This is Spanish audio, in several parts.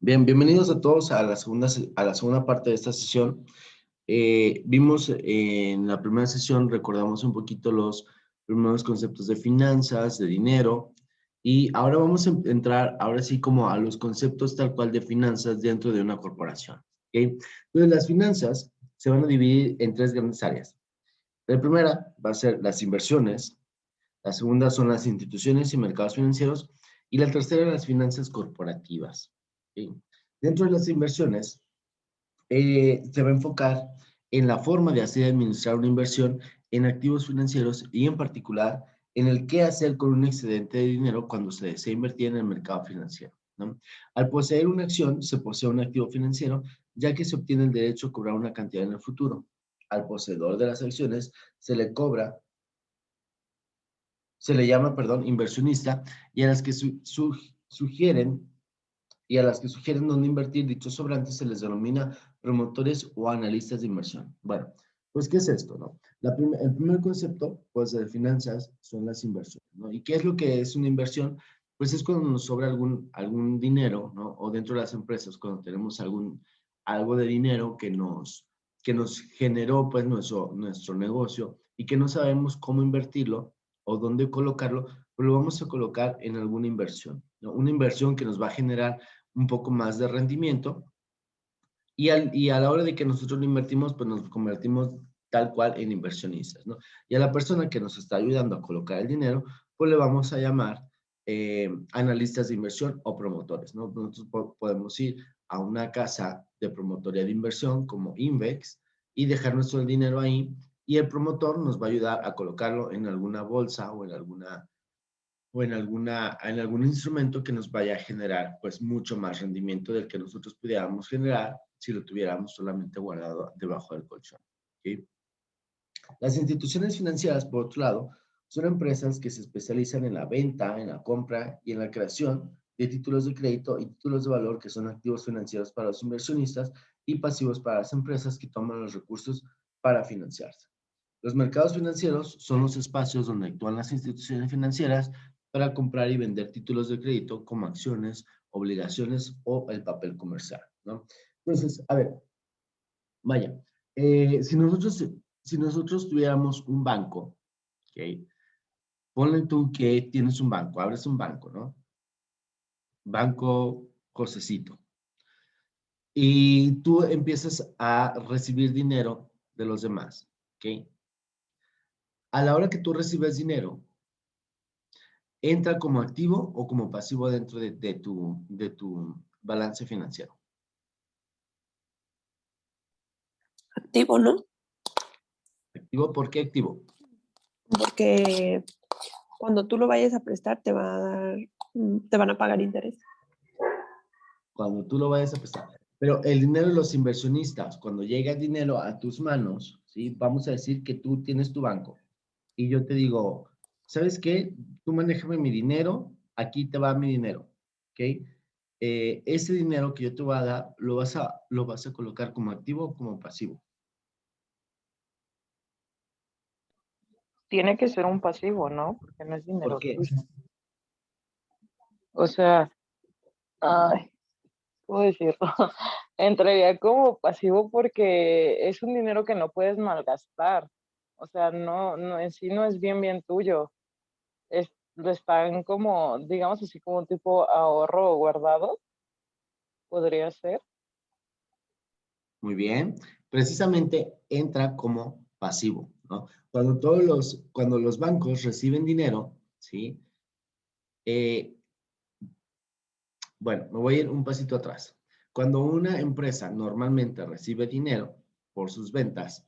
Bien, bienvenidos a todos a a la segunda parte de esta sesión. Vimos en la primera sesión, recordamos un poquito los primeros conceptos de finanzas, de dinero, y ahora vamos a entrar, ahora sí, como a los conceptos tal cual de finanzas dentro de una corporación. ¿Ok? Entonces, las finanzas se van a dividir en tres grandes áreas. La primera va a ser las inversiones, la segunda son las instituciones y mercados financieros, y la tercera las finanzas corporativas. ¿Ok? Dentro de las inversiones, se va a enfocar en la forma de hacer y administrar una inversión en activos financieros y en particular en el qué hacer con un excedente de dinero cuando se desea invertir en el mercado financiero, ¿no? Al poseer una acción, se posee un activo financiero, ya que se obtiene el derecho a cobrar una cantidad en el futuro. Al poseedor de las acciones se le cobra, se le llama, perdón, inversionista, y a las que sugieren dónde invertir dichos sobrantes se les denomina promotores o analistas de inversión. Bueno, pues, ¿qué es esto, no? El primer concepto, pues, de finanzas son las inversiones, ¿no? ¿Y qué es lo que es una inversión? Pues es cuando nos sobra algún dinero, ¿no? O dentro de las empresas, cuando tenemos algo de dinero que nos generó, pues, nuestro negocio y que no sabemos cómo invertirlo o dónde colocarlo, pues lo vamos a colocar en alguna inversión, ¿no? Una inversión que nos va a generar un poco más de rendimiento y a la hora de que nosotros lo invertimos, pues nos convertimos tal cual en inversionistas, ¿no? Y a la persona que nos está ayudando a colocar el dinero, pues le vamos a llamar analistas de inversión o promotores, ¿no? Nosotros podemos ir a una casa de promotoría de inversión como Invex y dejar nuestro dinero ahí y el promotor nos va a ayudar a colocarlo en alguna bolsa o en algún instrumento que nos vaya a generar pues mucho más rendimiento del que nosotros pudiéramos generar si lo tuviéramos solamente guardado debajo del colchón. ¿Ok? Las instituciones financieras, por otro lado, son empresas que se especializan en la venta, en la compra y en la creación de títulos de crédito y títulos de valor que son activos financieros para los inversionistas y pasivos para las empresas que toman los recursos para financiarse. Los mercados financieros son los espacios donde actúan las instituciones financieras para comprar y vender títulos de crédito como acciones, obligaciones o el papel comercial, ¿no? Entonces, a ver, vaya, si nosotros tuviéramos un banco, ¿ok? Ponle tú que tienes un banco, abres un banco, ¿no? Banco Josecito. Y tú empiezas a recibir dinero de los demás, ¿ok? A la hora que tú recibes dinero, entra como activo o como pasivo dentro de tu balance financiero. Activo, ¿no? ¿Activo? ¿Por qué activo? Porque cuando tú lo vayas a prestar te van a pagar interés. Cuando tú lo vayas a prestar. Pero el dinero de los inversionistas, cuando llega el dinero a tus manos, ¿sí? Vamos a decir que tú tienes tu banco y yo te digo, ¿sabes qué? Tú manéjame mi dinero, aquí te va mi dinero, ¿ok? Ese dinero que yo te voy a dar, lo vas a colocar como activo o como pasivo. Tiene que ser un pasivo, ¿no? Porque no es ¿Por dinero qué? tuyo. O sea, ay, ¿puedo decirlo? Entraría como pasivo porque es un dinero que no puedes malgastar. O sea, en sí no es bien tuyo. Lo están como, digamos así, como un tipo ahorro guardado, podría ser. Muy bien. Precisamente entra como pasivo, ¿no? Cuando los bancos reciben dinero, ¿sí? Eh, bueno, me voy a ir un pasito atrás. Cuando una empresa normalmente recibe dinero por sus ventas,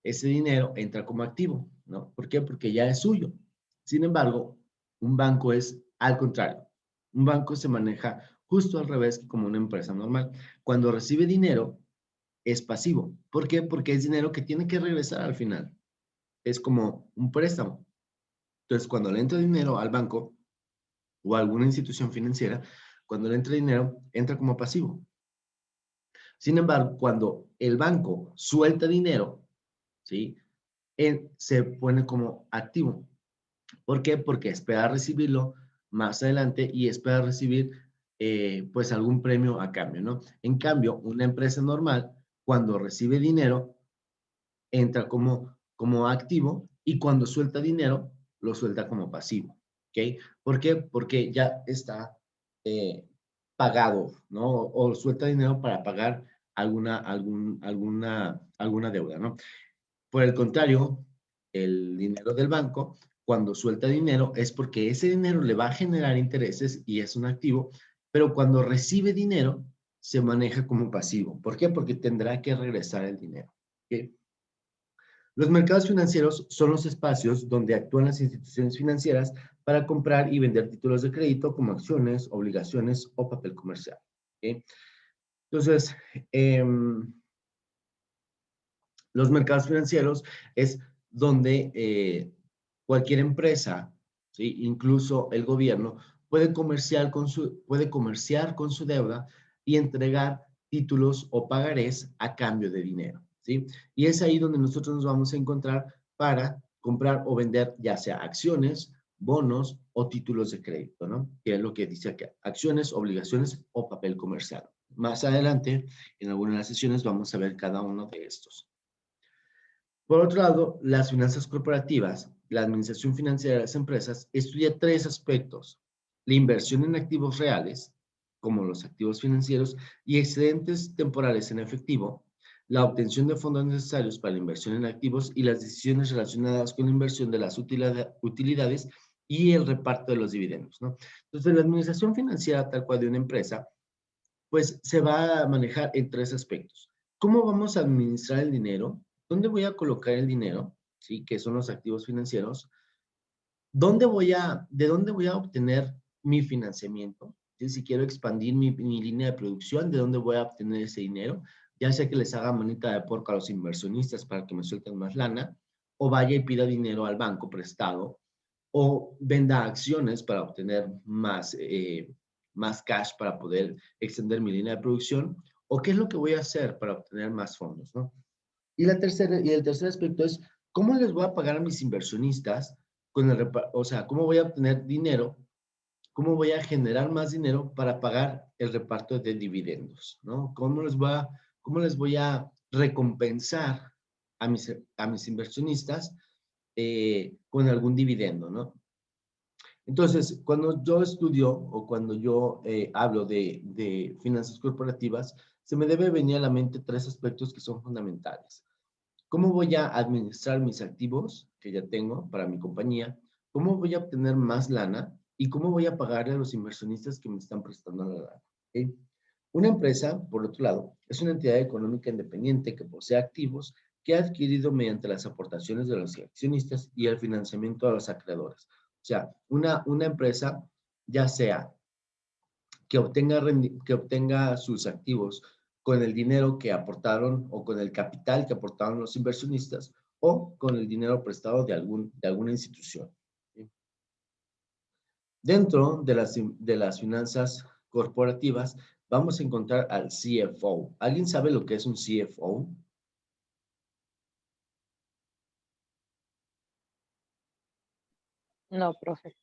ese dinero entra como activo, ¿no? ¿Por qué? Porque ya es suyo. Sin embargo, un banco es al contrario. Un banco se maneja justo al revés que como una empresa normal. Cuando recibe dinero, es pasivo. ¿Por qué? Porque es dinero que tiene que regresar al final. Es como un préstamo. Entonces, cuando le entra dinero al banco o a alguna institución financiera, cuando le entra dinero, entra como pasivo. Sin embargo, cuando el banco suelta dinero, ¿sí? Se pone como activo. ¿Por qué? Porque espera recibirlo más adelante y espera recibir pues algún premio a cambio, ¿no? En cambio, una empresa normal, cuando recibe dinero, entra como activo y cuando suelta dinero, lo suelta como pasivo, ¿ok? ¿Por qué? Porque ya está eh, pagado, ¿no? O suelta dinero para pagar alguna deuda, ¿no? Por el contrario, el dinero del banco, cuando suelta dinero, es porque ese dinero le va a generar intereses y es un activo, pero cuando recibe dinero, se maneja como pasivo. ¿Por qué? Porque tendrá que regresar el dinero. ¿Ok? Los mercados financieros son los espacios donde actúan las instituciones financieras para comprar y vender títulos de crédito como acciones, obligaciones o papel comercial. ¿Ok? Entonces, los mercados financieros es donde cualquier empresa, ¿sí? Incluso el gobierno, puede comerciar con su deuda y entregar títulos o pagarés a cambio de dinero, ¿sí? Y es ahí donde nosotros nos vamos a encontrar para comprar o vender ya sea acciones, bonos o títulos de crédito, ¿no? Que es lo que dice acá, acciones, obligaciones o papel comercial. Más adelante, en algunas de las sesiones, vamos a ver cada uno de estos. Por otro lado, las finanzas corporativas, la administración financiera de las empresas, estudia tres aspectos: la inversión en activos reales, como los activos financieros, y excedentes temporales en efectivo, la obtención de fondos necesarios para la inversión en activos y las decisiones relacionadas con la inversión de las utilidades y el reparto de los dividendos, ¿no? Entonces, la administración financiera tal cual de una empresa, pues se va a manejar en tres aspectos. ¿Cómo vamos a administrar el dinero? ¿Dónde voy a colocar el dinero? ¿Sí? Que son los activos financieros. ¿De dónde voy a obtener mi financiamiento? ¿Sí? Si quiero expandir mi línea de producción, ¿de dónde voy a obtener ese dinero? Ya sea que les haga manita de porco a los inversionistas para que me suelten más lana, o vaya y pida dinero al banco prestado, o venda acciones para obtener más cash para poder extender mi línea de producción, o qué es lo que voy a hacer para obtener más fondos, ¿no? Y el tercer aspecto es, ¿cómo les voy a pagar a mis inversionistas o sea, cómo voy a obtener dinero, cómo voy a generar más dinero para pagar el reparto de dividendos, ¿no? Cómo les voy a recompensar a mis inversionistas con algún dividendo, ¿no? Entonces, cuando yo estudio o cuando yo hablo de finanzas corporativas, se me debe venir a la mente tres aspectos que son fundamentales. ¿Cómo voy a administrar mis activos que ya tengo para mi compañía? ¿Cómo voy a obtener más lana? ¿Y cómo voy a pagarle a los inversionistas que me están prestando la lana? ¿Okay? Una empresa, por otro lado, es una entidad económica independiente que posee activos que ha adquirido mediante las aportaciones de los accionistas y el financiamiento de los acreedores. O sea, una empresa, ya sea que obtenga sus activos con el dinero que aportaron o con el capital que aportaron los inversionistas o con el dinero prestado de alguna institución. ¿Sí? Dentro de las finanzas corporativas vamos a encontrar al CFO. ¿Alguien sabe lo que es un CFO? No, profe.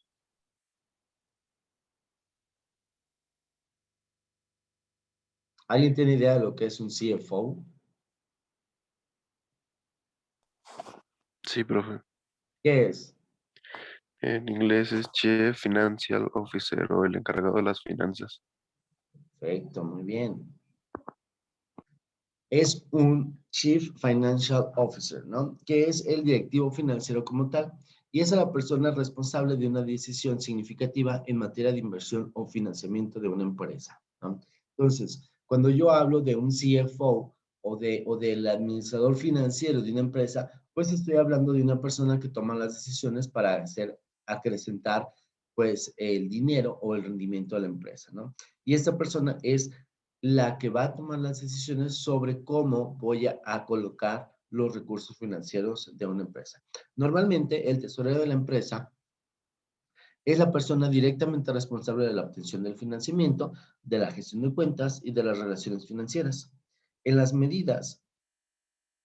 ¿Alguien tiene idea de lo que es un CFO? Sí, profe. ¿Qué es? En inglés es Chief Financial Officer o el encargado de las finanzas. Perfecto, muy bien. Es un Chief Financial Officer, ¿no? Que es el directivo financiero como tal, y es la persona responsable de una decisión significativa en materia de inversión o financiamiento de una empresa, ¿no? Entonces, cuando yo hablo de un CFO o del administrador financiero de una empresa, pues estoy hablando de una persona que toma las decisiones para acrecentar, pues, el dinero o el rendimiento de la empresa, ¿no? Y esta persona es la que va a tomar las decisiones sobre cómo voy a colocar los recursos financieros de una empresa. Normalmente, el tesorero de la empresa es la persona directamente responsable de la obtención del financiamiento, de la gestión de cuentas y de las relaciones financieras. En las medidas,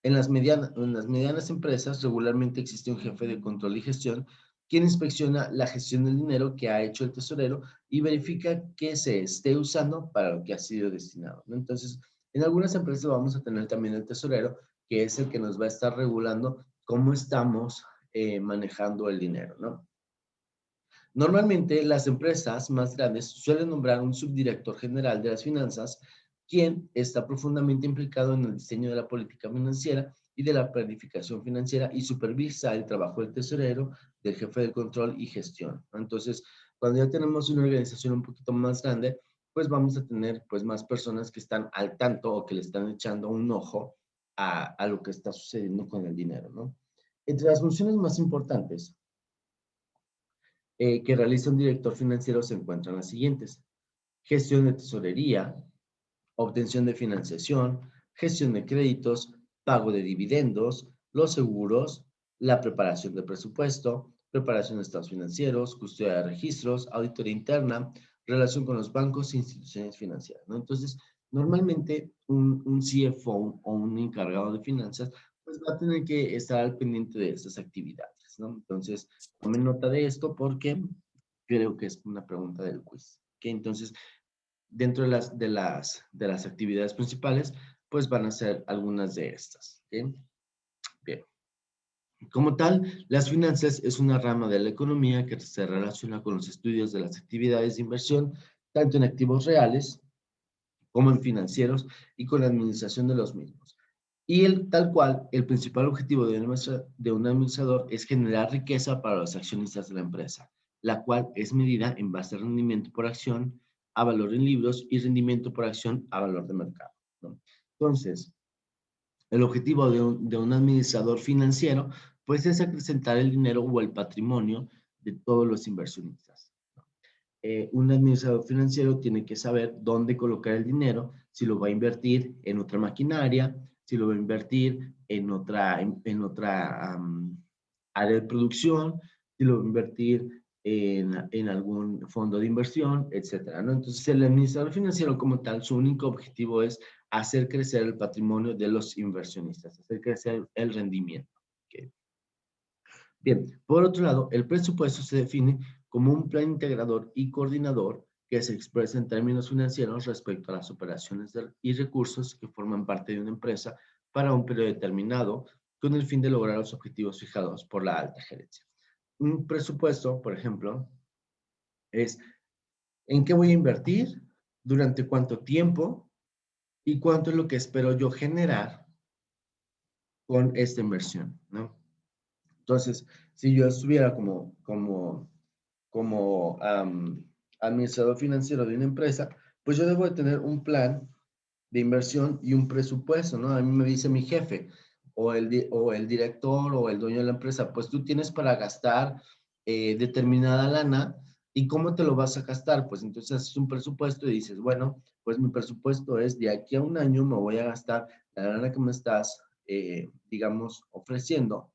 en las medianas empresas regularmente existe un jefe de control y gestión quien inspecciona la gestión del dinero que ha hecho el tesorero y verifica que se esté usando para lo que ha sido destinado, ¿no? Entonces, en algunas empresas vamos a tener también el tesorero, que es el que nos va a estar regulando cómo estamos manejando el dinero, ¿no? Normalmente, las empresas más grandes suelen nombrar un subdirector general de las finanzas, quien está profundamente implicado en el diseño de la política financiera y de la planificación financiera y supervisa el trabajo del tesorero, del jefe de control y gestión, ¿no? Entonces, cuando ya tenemos una organización un poquito más grande, pues vamos a tener pues más personas que están al tanto o que le están echando un ojo a lo que está sucediendo con el dinero, ¿no? Entre las funciones más importantes que realiza un director financiero se encuentran las siguientes: gestión de tesorería, obtención de financiación, gestión de créditos, pago de dividendos, los seguros, la preparación del presupuesto, preparación de estados financieros, custodia de registros, auditoría interna, relación con los bancos e instituciones financieras, ¿no? Entonces, normalmente un CFO o un encargado de finanzas pues va a tener que estar al pendiente de estas actividades, ¿no? Entonces, tomen nota de esto porque creo que es una pregunta del quiz. ¿Ok? Entonces, dentro de las actividades principales, pues van a ser algunas de estas. ¿Ok? Bien. Como tal, las finanzas es una rama de la economía que se relaciona con los estudios de las actividades de inversión, tanto en activos reales como en financieros y con la administración de los mismos. Y tal cual, el principal objetivo de un administrador es generar riqueza para los accionistas de la empresa, la cual es medida en base a rendimiento por acción, a valor en libros y rendimiento por acción a valor de mercado, ¿no? Entonces, el objetivo de un administrador financiero, pues es acrecentar el dinero o el patrimonio de todos los inversionistas. Un administrador financiero tiene que saber dónde colocar el dinero, si lo va a invertir en otra maquinaria, si lo va a invertir en otra área de producción, si lo va a invertir en algún fondo de inversión, etcétera, ¿no? Entonces, el administrador financiero como tal, su único objetivo es hacer crecer el patrimonio de los inversionistas, hacer crecer el rendimiento. ¿Okay? Bien, por otro lado, el presupuesto se define como un plan integrador y coordinador que se expresa en términos financieros respecto a las operaciones y recursos que forman parte de una empresa para un periodo determinado con el fin de lograr los objetivos fijados por la alta gerencia. Un presupuesto, por ejemplo, es en qué voy a invertir, durante cuánto tiempo y cuánto es lo que espero yo generar con esta inversión, ¿no? Entonces, si yo estuviera como administrador financiero de una empresa, pues yo debo de tener un plan de inversión y un presupuesto, ¿no? A mí me dice mi jefe o el director o el dueño de la empresa, pues tú tienes para gastar determinada lana y ¿cómo te lo vas a gastar? Pues entonces haces un presupuesto y dices, bueno, pues mi presupuesto es de aquí a un año me voy a gastar la lana que me estás, digamos, ofreciendo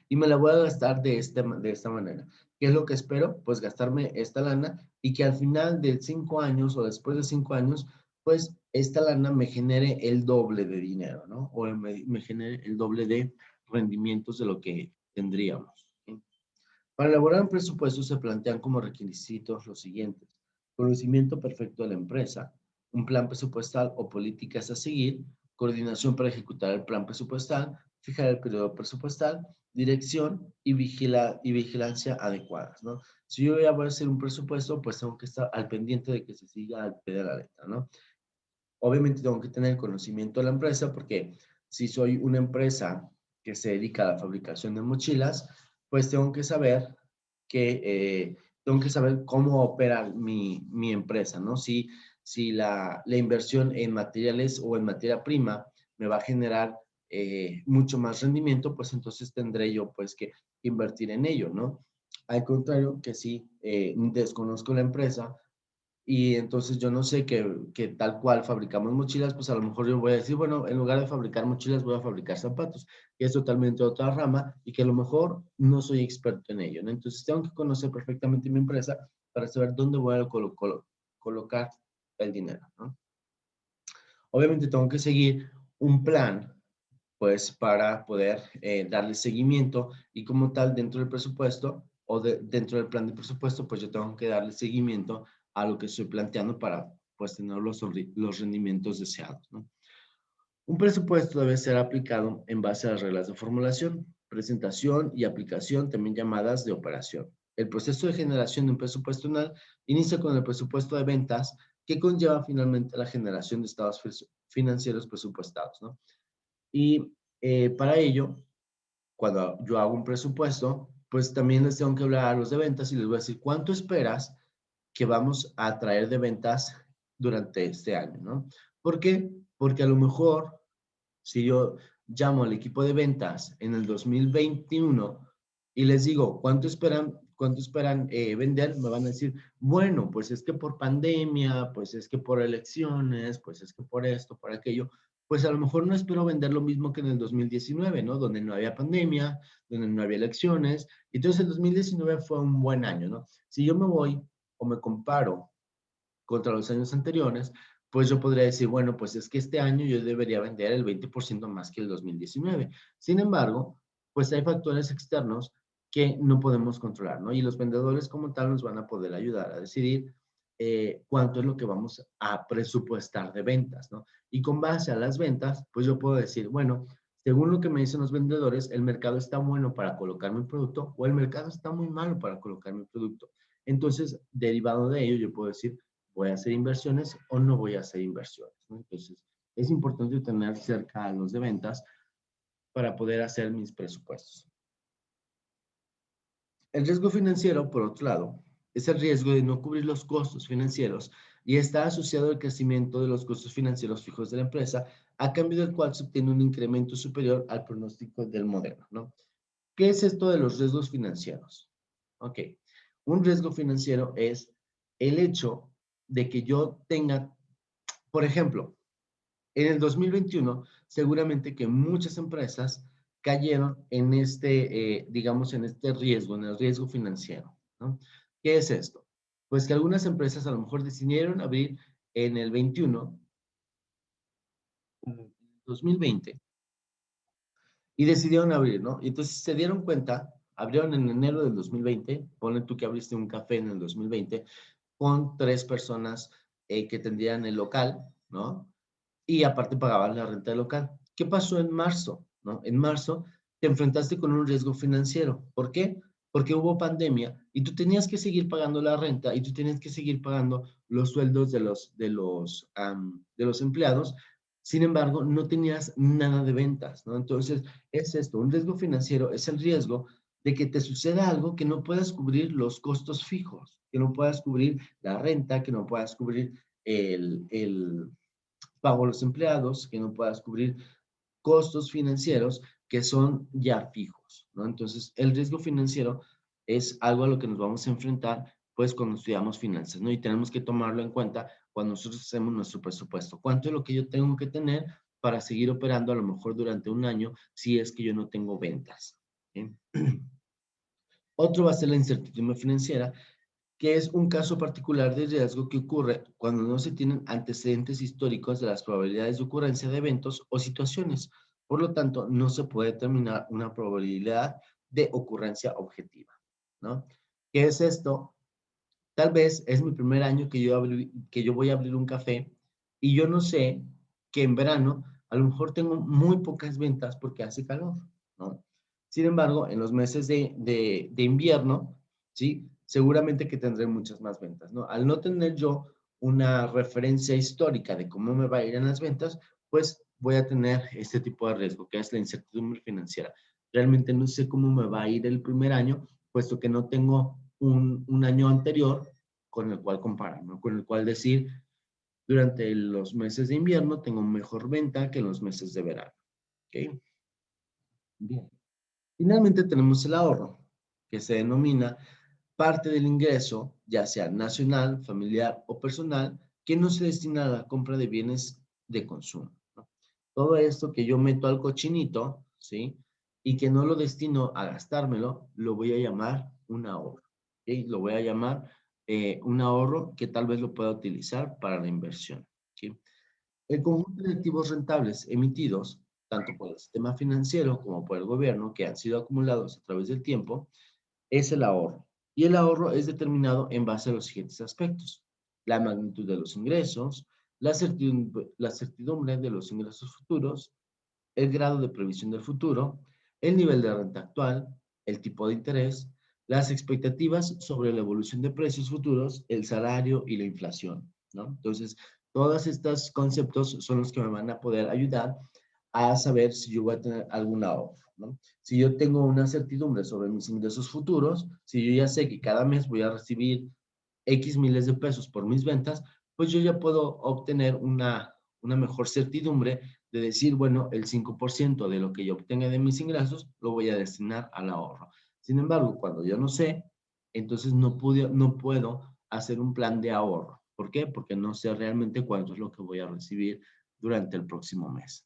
y me la voy a gastar de esta manera. ¿Qué es lo que espero? Pues gastarme esta lana y que al final de 5 años o después de 5 años, pues esta lana me genere el doble de dinero, ¿no? O me genere el doble de rendimientos de lo que tendríamos. ¿Sí? Para elaborar un presupuesto se plantean como requisitos los siguientes: conocimiento perfecto de la empresa, un plan presupuestal o políticas a seguir, coordinación para ejecutar el plan presupuestal, fijar el periodo presupuestal, dirección y vigilancia adecuadas, ¿no? Si yo ya voy a hacer un presupuesto, pues tengo que estar al pendiente de que se siga al pie de la letra, ¿no? Obviamente tengo que tener conocimiento de la empresa porque si soy una empresa que se dedica a la fabricación de mochilas, pues tengo que saber cómo opera mi empresa, ¿no? Si la inversión en materiales o en materia prima me va a generar mucho más rendimiento, pues entonces tendré yo pues que invertir en ello, ¿no? Al contrario, que si desconozco la empresa, y entonces yo no sé que tal cual fabricamos mochilas, pues a lo mejor yo voy a decir, bueno, en lugar de fabricar mochilas, voy a fabricar zapatos, que es totalmente otra rama y que a lo mejor no soy experto en ello, ¿no? Entonces tengo que conocer perfectamente mi empresa para saber dónde voy a colocar el dinero, ¿no? Obviamente tengo que seguir un plan pues para poder darle seguimiento y como tal dentro del presupuesto o dentro del plan de presupuesto, pues yo tengo que darle seguimiento a lo que estoy planteando para pues tener los rendimientos deseados, ¿no? Un presupuesto debe ser aplicado en base a las reglas de formulación, presentación y aplicación, también llamadas de operación. El proceso de generación de un presupuesto anual inicia con el presupuesto de ventas, que conlleva finalmente la generación de estados financieros presupuestados, ¿no? Y para ello, cuando yo hago un presupuesto, pues también les tengo que hablar a los de ventas y les voy a decir cuánto esperas que vamos a traer de ventas durante este año, ¿no? ¿Por qué? Porque a lo mejor si yo llamo al equipo de ventas en el 2021 y les digo, cuánto esperan vender? Me van a decir, bueno, pues es que por pandemia, pues es que por elecciones, pues es que por esto, por aquello, pues a lo mejor no espero vender lo mismo que en el 2019, ¿no? Donde no había pandemia, donde no había elecciones. Entonces el 2019 fue un buen año, ¿no? Si yo me voy o me comparo contra los años anteriores, pues yo podría decir, bueno, pues es que este año yo debería vender el 20% más que el 2019. Sin embargo, pues hay factores externos que no podemos controlar, ¿no? Y los vendedores como tal nos van a poder ayudar a decidir cuánto es lo que vamos a presupuestar de ventas, ¿no? Y con base a las ventas, pues yo puedo decir, bueno, según lo que me dicen los vendedores, el mercado está bueno para colocar mi producto o el mercado está muy malo para colocar mi producto. Entonces, derivado de ello, yo puedo decir, voy a hacer inversiones o no voy a hacer inversiones, ¿no? Entonces, es importante tener cerca a los de ventas para poder hacer mis presupuestos. El riesgo financiero, por otro lado, es el riesgo de no cubrir los costos financieros y está asociado al crecimiento de los costos financieros fijos de la empresa, a cambio del cual se obtiene un incremento superior al pronóstico del modelo, ¿no? ¿Qué es esto de los riesgos financieros? Ok, un riesgo financiero es el hecho de que yo tenga, por ejemplo, en el 2021, seguramente que muchas empresas cayeron en digamos, en este riesgo, en el riesgo financiero, ¿no? ¿Qué es esto? Pues que algunas empresas a lo mejor decidieron abrir en el 21, 2020, y decidieron abrir, ¿no? Y entonces se dieron cuenta, abrieron en enero del 2020, ponle tú que abriste un café en el 2020, con 3 personas que tendrían el local, ¿no? Y aparte pagaban la renta del local. ¿Qué pasó en marzo? ¿No? En marzo te enfrentaste con un riesgo financiero. ¿Por qué? Porque hubo pandemia y tú tenías que seguir pagando la renta y tú tenías que seguir pagando los sueldos de los empleados. Sin embargo, no tenías nada de ventas, ¿no? Entonces, es esto, un riesgo financiero es el riesgo de que te suceda algo que no puedas cubrir los costos fijos, que no puedas cubrir la renta, que no puedas cubrir el pago a los empleados, que no puedas cubrir costos financieros que son ya fijos, ¿no? Entonces, el riesgo financiero es algo a lo que nos vamos a enfrentar, pues, cuando estudiamos finanzas, ¿no? Y tenemos que tomarlo en cuenta cuando nosotros hacemos nuestro presupuesto. ¿Cuánto es lo que yo tengo que tener para seguir operando a lo mejor durante un año si es que yo no tengo ventas? ¿Sí? Otro va a ser la incertidumbre financiera, que es un caso particular de riesgo que ocurre cuando no se tienen antecedentes históricos de las probabilidades de ocurrencia de eventos o situaciones. Por lo tanto, no se puede determinar una probabilidad de ocurrencia objetiva, ¿no? ¿Qué es esto? Tal vez es mi primer año que yo voy a abrir un café y yo no sé que en verano a lo mejor tengo muy pocas ventas porque hace calor, ¿no? Sin embargo, en los meses de invierno, ¿sí? Seguramente que tendré muchas más ventas, ¿no? Al no tener yo una referencia histórica de cómo me va a ir en las ventas, pues voy a tener este tipo de riesgo, que es la incertidumbre financiera. Realmente no sé cómo me va a ir el primer año, puesto que no tengo un año anterior con el cual comparar, ¿no? Con el cual decir, durante los meses de invierno tengo mejor venta que en los meses de verano. ¿Ok? Bien. Finalmente tenemos el ahorro, que se denomina parte del ingreso, ya sea nacional, familiar o personal, que no se destina a la compra de bienes de consumo, ¿no? Todo esto que yo meto al cochinito, ¿sí? Y que no lo destino a gastármelo, lo voy a llamar un ahorro, ¿ok? Lo voy a llamar un ahorro que tal vez lo pueda utilizar para la inversión, ¿sí? El conjunto de activos rentables emitidos tanto por el sistema financiero como por el gobierno, que han sido acumulados a través del tiempo, es el ahorro. Y el ahorro es determinado en base a los siguientes aspectos: la magnitud de los ingresos, la certidumbre de los ingresos futuros, el grado de previsión del futuro, el nivel de renta actual, el tipo de interés, las expectativas sobre la evolución de precios futuros, el salario y la inflación, ¿no? Entonces, todos estos conceptos son los que me van a poder ayudar a saber si yo voy a tener algún ahorro, ¿no? Si yo tengo una certidumbre sobre mis ingresos futuros, si yo ya sé que cada mes voy a recibir X miles de pesos por mis ventas, pues yo ya puedo obtener una mejor certidumbre de decir, bueno, el 5% de lo que yo obtenga de mis ingresos lo voy a destinar al ahorro. Sin embargo, cuando yo no sé, entonces no puedo hacer un plan de ahorro. ¿Por qué? Porque no sé realmente cuánto es lo que voy a recibir durante el próximo mes.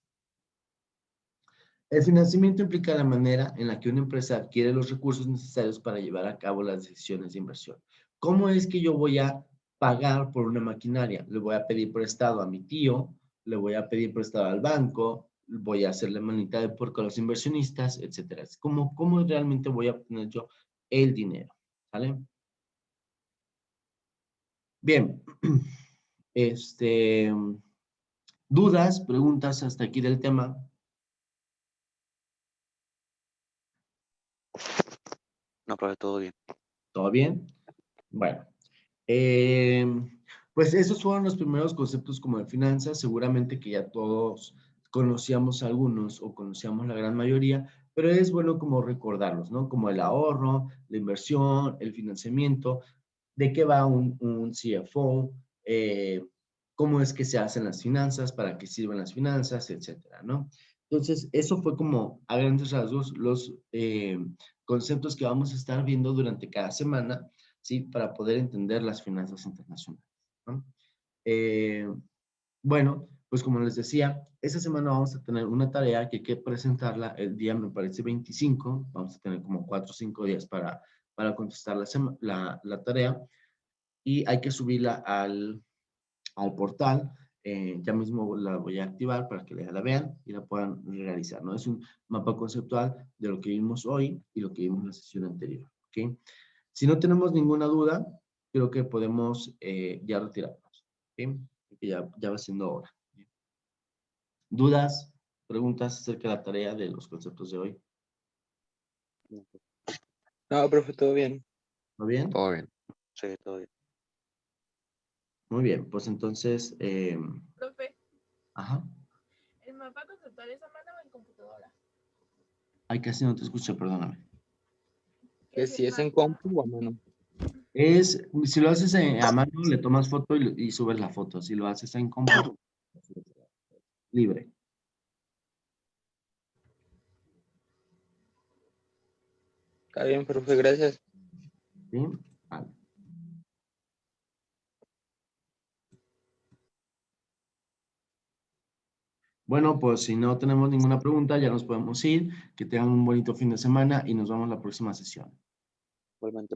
El financiamiento implica la manera en la que una empresa adquiere los recursos necesarios para llevar a cabo las decisiones de inversión. ¿Cómo es que yo voy a pagar por una maquinaria? Le voy a pedir prestado a mi tío, le voy a pedir prestado al banco, voy a hacerle manita de puerco a los inversionistas, etcétera. ¿Cómo realmente voy a obtener yo el dinero? ¿Vale? Bien. ¿Dudas, preguntas hasta aquí del tema? No, profe, todo bien. ¿Todo bien? Bueno, eh, pues esos fueron los primeros conceptos como de finanzas. Seguramente que ya todos conocíamos algunos o conocíamos la gran mayoría, pero es bueno como recordarlos, ¿no? Como el ahorro, la inversión, el financiamiento, de qué va un CFO, cómo es que se hacen las finanzas, para qué sirven las finanzas, etcétera, ¿no? Entonces, eso fue como a grandes rasgos los conceptos que vamos a estar viendo durante cada semana, ¿sí? Para poder entender las finanzas internacionales, ¿no? Bueno, pues como les decía, esta semana vamos a tener una tarea que hay que presentarla el día, me parece, 25. Vamos a tener como 4 o 5 días para contestar la tarea y hay que subirla al portal. Ya mismo la voy a activar para que la vean y la puedan realizar, ¿no? Es un mapa conceptual de lo que vimos hoy y lo que vimos en la sesión anterior, ¿ok? Si no tenemos ninguna duda, creo que podemos ya retirarnos, ¿ok? Porque ya va siendo hora. ¿Dudas, preguntas acerca de la tarea de los conceptos de hoy? No, profe, todo bien. ¿Muy bien? Todo bien. Sí, todo bien. Muy bien, pues entonces, Profe, ajá. ¿el mapa conceptual es a mano o en computadora? Ay, casi no te escucho, perdóname. Que si es en compu o a mano. Si lo haces a mano, le tomas foto y subes la foto. Si lo haces en compu, libre. Está bien, profe, gracias. ¿Sí? Vale. Bueno, pues si no tenemos ninguna pregunta, ya nos podemos ir. Que tengan un bonito fin de semana y nos vemos la próxima sesión. Igualmente.